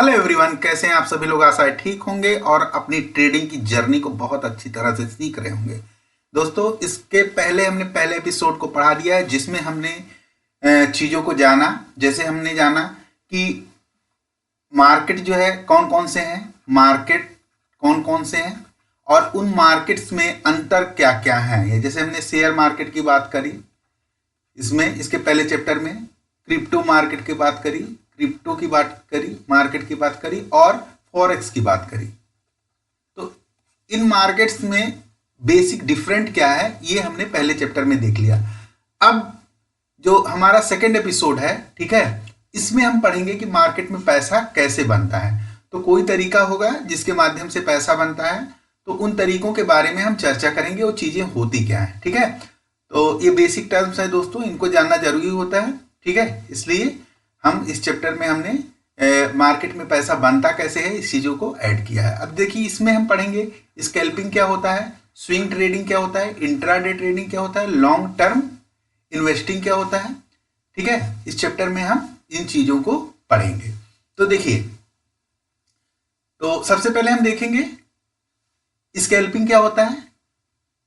Hello everyone, कैसे हैं आप सभी लोग। आशा है ठीक होंगे और अपनी ट्रेडिंग की जर्नी को बहुत अच्छी तरह से सीख रहे होंगे। दोस्तों, इसके पहले हमने पहले एपिसोड को पढ़ा दिया है जिसमें हमने चीज़ों को जाना। जैसे हमने जाना कि मार्केट जो है कौन कौन से हैं, मार्केट कौन कौन से हैं और उन मार्केट्स में अंतर क्या क्या है। ये जैसे हमने शेयर मार्केट की बात करी, इसमें इसके पहले चैप्टर में क्रिप्टो मार्केट की बात करी, क्रिप्टो की बात करी, मार्केट की बात करी और फॉरेक्स की बात करी। तो इन मार्केट्स में बेसिक डिफरेंट क्या है ये हमने पहले चैप्टर में देख लिया। अब जो हमारा सेकंड एपिसोड है, ठीक है, इसमें हम पढ़ेंगे कि मार्केट में पैसा कैसे बनता है। तो कोई तरीका होगा जिसके माध्यम से पैसा बनता है, तो उन तरीकों के बारे में हम चर्चा करेंगे, वो चीजें होती क्या है। ठीक है, तो ये बेसिक टर्म्स है दोस्तों, इनको जानना जरूरी होता है। ठीक है, इसलिए हम इस चैप्टर में हमने मार्केट में पैसा बनता कैसे है इस चीजों को ऐड किया है। अब देखिए, इसमें हम पढ़ेंगे स्कैल्पिंग क्या होता है, स्विंग ट्रेडिंग क्या होता है, इंट्राडे ट्रेडिंग क्या होता है, लॉन्ग टर्म इन्वेस्टिंग क्या होता है। ठीक है, इस चैप्टर में हम इन चीजों को पढ़ेंगे। तो देखिए, तो सबसे पहले हम देखेंगे स्कैल्पिंग क्या होता है।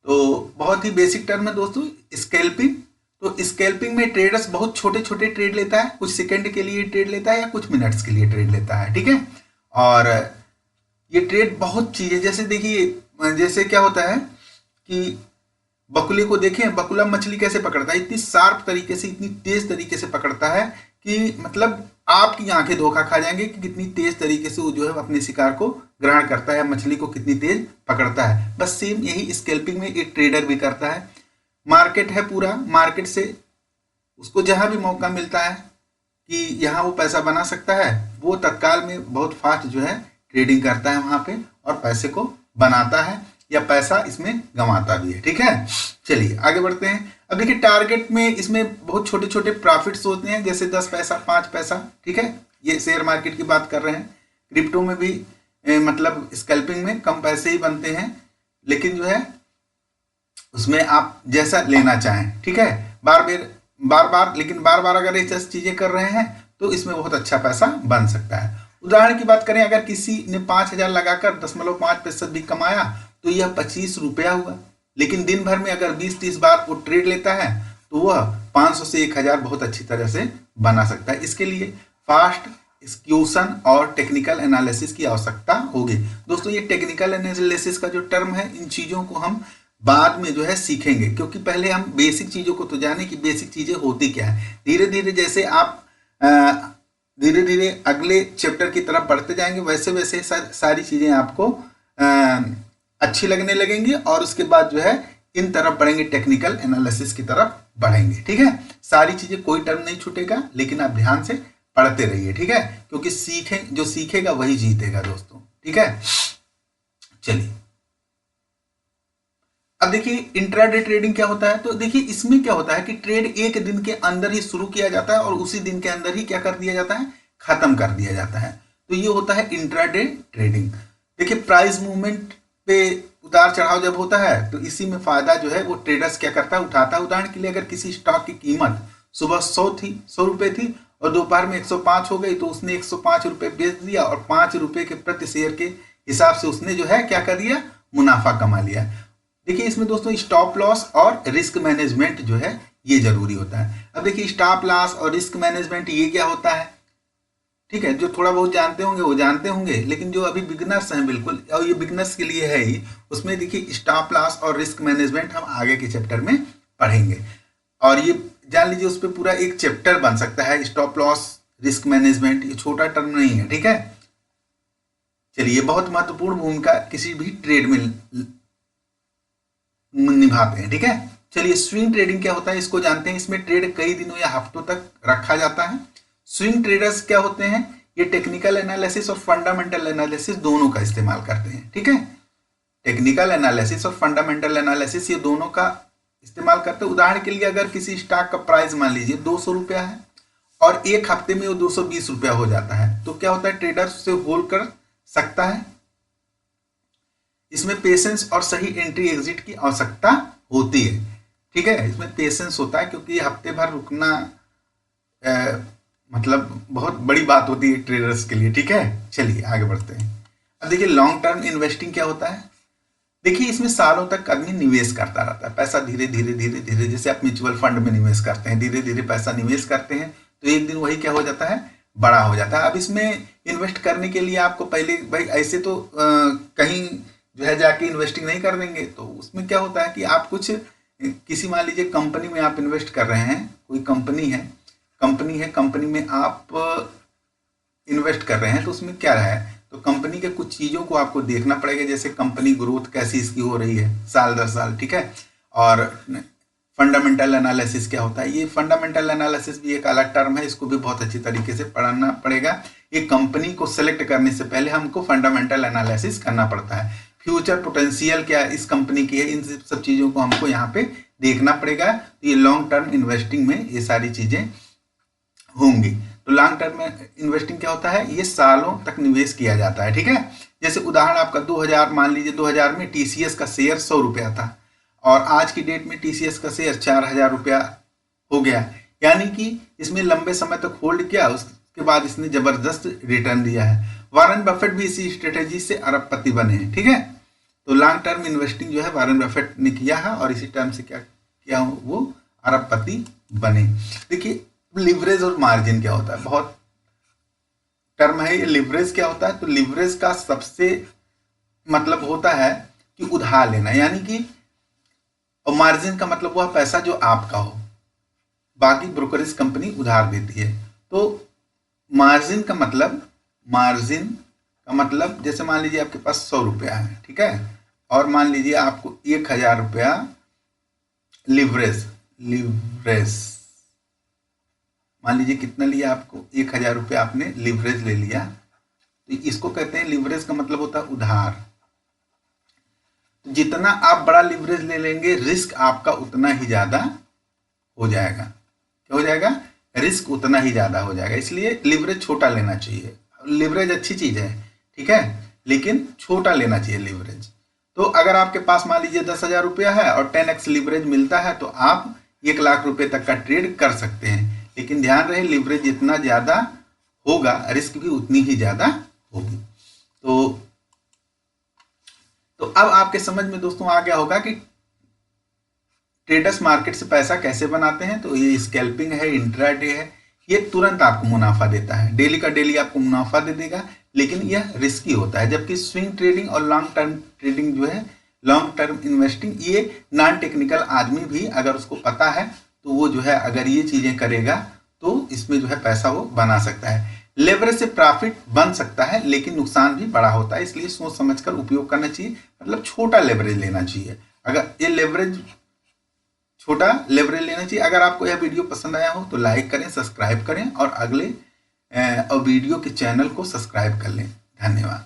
तो बहुत ही बेसिक टर्म है दोस्तों स्कैल्पिंग। तो स्कैल्पिंग में ट्रेडर्स बहुत छोटे छोटे ट्रेड लेता है, कुछ सेकंड के लिए ट्रेड लेता है या कुछ मिनट्स के लिए ट्रेड लेता है। ठीक है, और ये ट्रेड बहुत चीजें, जैसे देखिए, जैसे क्या होता है कि बकुले को देखें, बकुला मछली कैसे पकड़ता है, इतनी शार्प तरीके से, इतनी तेज तरीके से पकड़ता है कि मतलब आपकी आंखें धोखा खा जाएंगे कि कितनी तेज तरीके से वो जो है अपने शिकार को ग्रहण करता है, मछली को कितनी तेज पकड़ता है। बस सेम यही स्कैल्पिंग में एक ट्रेडर भी करता है। मार्केट है पूरा, मार्केट से उसको जहां भी मौका मिलता है कि यहाँ वो पैसा बना सकता है, वो तत्काल में बहुत फास्ट जो है ट्रेडिंग करता है वहां पे और पैसे को बनाता है या पैसा इसमें गंवाता भी है। ठीक है, चलिए आगे बढ़ते हैं। अब देखिए, टारगेट में इसमें बहुत छोटे छोटे प्रॉफिट्स होते हैं, जैसे 10 पैसा, 5 पैसा। ठीक है, ये शेयर मार्केट की बात कर रहे हैं। क्रिप्टो में भी मतलब स्कैल्पिंग में कम पैसे ही बनते हैं, लेकिन जो है उसमें आप जैसा लेना चाहें। ठीक है, बार बार लेकिन बार बार अगर ऐसी चीजें कर रहे हैं तो इसमें बहुत अच्छा पैसा बन सकता है। उदाहरण की बात करें, अगर किसी ने 5,000 लगाकर 0.5% भी कमाया तो यह 25 रुपया हुआ। लेकिन दिन भर में अगर 20-30 बार वो ट्रेड लेता है तो वह 500 से 1,000 बहुत अच्छी तरह से बना सकता है। इसके लिए फास्ट एक्सक्यूशन और टेक्निकल एनालिसिस की आवश्यकता होगी। दोस्तों, ये टेक्निकल एनालिसिस का जो टर्म है, इन चीजों को हम बाद में जो है सीखेंगे, क्योंकि पहले हम बेसिक चीजों को तो जाने कि बेसिक चीजें होती क्या है। धीरे धीरे जैसे आप धीरे धीरे अगले चैप्टर की तरफ बढ़ते जाएंगे, वैसे वैसे सारी चीजें आपको अच्छी लगने लगेंगी और उसके बाद जो है इन तरफ बढ़ेंगे, टेक्निकल एनालिसिस की तरफ बढ़ेंगे। ठीक है, सारी चीजें, कोई टर्म नहीं छूटेगा, लेकिन आप ध्यान से पढ़ते रहिए। ठीक है, क्योंकि जो सीखेगा वही जीतेगा दोस्तों। ठीक है, चलिए अब देखिए इंट्राडे ट्रेडिंग क्या होता है। तो देखिए, इसमें क्या होता है कि ट्रेड एक दिन के अंदर ही शुरू किया जाता है और उसी दिन के अंदर ही क्या कर दिया जाता है, खत्म कर दिया जाता है। तो ये होता है इंट्राडे ट्रेडिंग। देखिए, प्राइस मूवमेंट पे उतार चढ़ाव जब होता है तो इसी में फायदा जो है वो ट्रेडर्स क्या करता है, उठाता है। उदाहरण के लिए, अगर किसी स्टॉक की कीमत सुबह 100 रुपए थी और दोपहर में 105 हो गई, तो उसने 105 रुपए बेच दिया और 5 रुपए के प्रति शेयर के हिसाब से उसने जो है क्या कर दिया, मुनाफा कमा लिया। देखिए, इसमें दोस्तों स्टॉप लॉस और रिस्क मैनेजमेंट जो है ये जरूरी होता है। अब देखिए, स्टॉप लॉस और रिस्क मैनेजमेंट ये क्या होता है। ठीक है, जो थोड़ा बहुत जानते होंगे वो जानते होंगे, लेकिन जो अभी बिगनर्स हैं, बिल्कुल, और ये बिगनर्स के लिए है ही, उसमें देखिए स्टॉप लॉस और रिस्क मैनेजमेंट हम आगे के चैप्टर में पढ़ेंगे। और ये जान लीजिए, उस पर पूरा एक चैप्टर बन सकता है। स्टॉप लॉस, रिस्क मैनेजमेंट, ये छोटा टर्म नहीं है। ठीक है, चलिए, बहुत महत्वपूर्ण भूमिका किसी भी ट्रेड में निभाते हैं। ठीक है, चलिए स्विंग ट्रेडिंग क्या होता है इसको जानते हैं। इसमें ट्रेड कई दिनों या हफ्तों तक रखा जाता है। स्विंग ट्रेडर्स क्या होते हैं, ये टेक्निकल एनालिसिस और फंडामेंटल एनालिसिस दोनों का इस्तेमाल करते हैं। ठीक है, टेक्निकल एनालिसिस और फंडामेंटल एनालिसिस ये दोनों का इस्तेमाल करते हैं। उदाहरण के लिए, अगर किसी स्टॉक का प्राइस मान लीजिए 200 रुपया है और एक हफ्ते में वो 220 रुपया हो जाता है, तो क्या होता है, ट्रेडर उसे होल्ड कर सकता है। इसमें पेशेंस और सही एंट्री एग्जिट की आवश्यकता होती है। ठीक है, इसमें पेशेंस होता है क्योंकि हफ्ते भर रुकना मतलब बहुत बड़ी बात होती है ट्रेडर्स के लिए। ठीक है, चलिए आगे बढ़ते हैं। अब देखिए लॉन्ग टर्म इन्वेस्टिंग क्या होता है। देखिए इसमें सालों तक आदमी निवेश करता रहता है, पैसा धीरे धीरे धीरे धीरे, जैसे आप म्यूचुअल फंड में निवेश करते हैं, धीरे धीरे पैसा निवेश करते हैं तो एक दिन वही क्या हो जाता है, बड़ा हो जाता है। अब इसमें इन्वेस्ट करने के लिए आपको पहले भाई ऐसे तो कहीं जो है जाके इन्वेस्टिंग नहीं कर देंगे, तो उसमें क्या होता है कि आप कुछ किसी मान लीजिए कंपनी में आप इन्वेस्ट कर रहे हैं, कोई कंपनी में आप इन्वेस्ट कर रहे हैं, तो उसमें क्या है, तो कंपनी के कुछ चीज़ों को आपको देखना पड़ेगा, जैसे कंपनी ग्रोथ कैसी इसकी हो रही है साल दर साल। ठीक है, और फंडामेंटल एनालिसिस क्या होता है, ये फंडामेंटल एनालिसिस भी एक अलग टर्म है, इसको भी बहुत अच्छी तरीके से पढ़ना पड़ेगा। ये कंपनी को सेलेक्ट करने से पहले हमको फंडामेंटल एनालिसिस करना पड़ता है। फ्यूचर पोटेंशियल क्या इस कंपनी की है, इन सब चीज़ों को हमको यहाँ पे देखना पड़ेगा। तो ये लॉन्ग टर्म इन्वेस्टिंग में ये सारी चीज़ें होंगी। तो लॉन्ग टर्म में इन्वेस्टिंग क्या होता है, ये सालों तक निवेश किया जाता है। ठीक है, जैसे उदाहरण आपका 2000, मान लीजिए 2000 में टीसीएस का शेयर 100 रुपया था और आज की डेट में टीसीएस का शेयर 4000 रुपया हो गया, यानी कि इसमें लंबे समय तक होल्ड किया, उसके बाद इसने जबरदस्त रिटर्न दिया है। वारेन बफेट भी इसी स्ट्रेटेजी से अरबपति बने हैं। ठीक है, तो लॉन्ग टर्म इन्वेस्टिंग जो है वारेन बफेट ने किया है और इसी टर्म से क्या किया, वो अरबपति बने। देखिए लिवरेज और मार्जिन क्या होता है, बहुत टर्म है ये। लिवरेज क्या होता है, तो लिवरेज का सबसे मतलब होता है कि उधार लेना, यानी कि, और मार्जिन का मतलब वह पैसा जो आपका हो, बाकी ब्रोकरेज कंपनी उधार देती है। तो मार्जिन का मतलब जैसे मान लीजिए आपके पास 100 रुपया है, ठीक है, और मान लीजिए आपको 1000 रुपया लिवरेज मान लीजिए कितना लिया, आपको 1000 रुपया आपने लिवरेज ले लिया, तो इसको कहते हैं लिवरेज का मतलब होता है उधार। तो जितना आप बड़ा लिवरेज ले लेंगे रिस्क आपका उतना ही ज्यादा हो जाएगा। क्या हो जाएगा, रिस्क उतना ही ज्यादा हो जाएगा, इसलिए लिवरेज छोटा लेना चाहिए। लिवरेज अच्छी चीज है, ठीक है, लेकिन छोटा लेना चाहिए लिवरेज। तो अगर आपके पास मान लीजिए 10,000 रुपया है और 10x लिवरेज मिलता है तो आप 1 लाख रुपए तक का ट्रेड कर सकते हैं। लेकिन ध्यान रहे लिवरेज जितना ज्यादा होगा रिस्क भी उतनी ही ज्यादा होगी। तो अब आपके समझ में दोस्तों आ गया होगा कि ट्रेडर्स मार्केट से पैसा कैसे बनाते हैं। तो ये स्कैल्पिंग है, इंट्राडे है, ये तुरंत आपको मुनाफा देता है, डेली का डेली आपको मुनाफा दे देगा, लेकिन यह रिस्की होता है। जबकि स्विंग ट्रेडिंग और लॉन्ग टर्म ट्रेडिंग जो है, लॉन्ग टर्म इन्वेस्टिंग, ये नॉन टेक्निकल आदमी भी अगर उसको पता है तो वो जो है अगर ये चीजें करेगा तो इसमें जो है पैसा वो बना सकता है। लेवरेज से प्रॉफिट बन सकता है लेकिन नुकसान भी बड़ा होता है, इसलिए सोच समझकर उपयोग करना चाहिए। मतलब छोटा लेवरेज लेना चाहिए, अगर ये छोटा लेवरेज लेना चाहिए। अगर आपको यह वीडियो पसंद आया हो तो लाइक करें, सब्सक्राइब करें और अगले वीडियो के चैनल को सब्सक्राइब कर लें। धन्यवाद।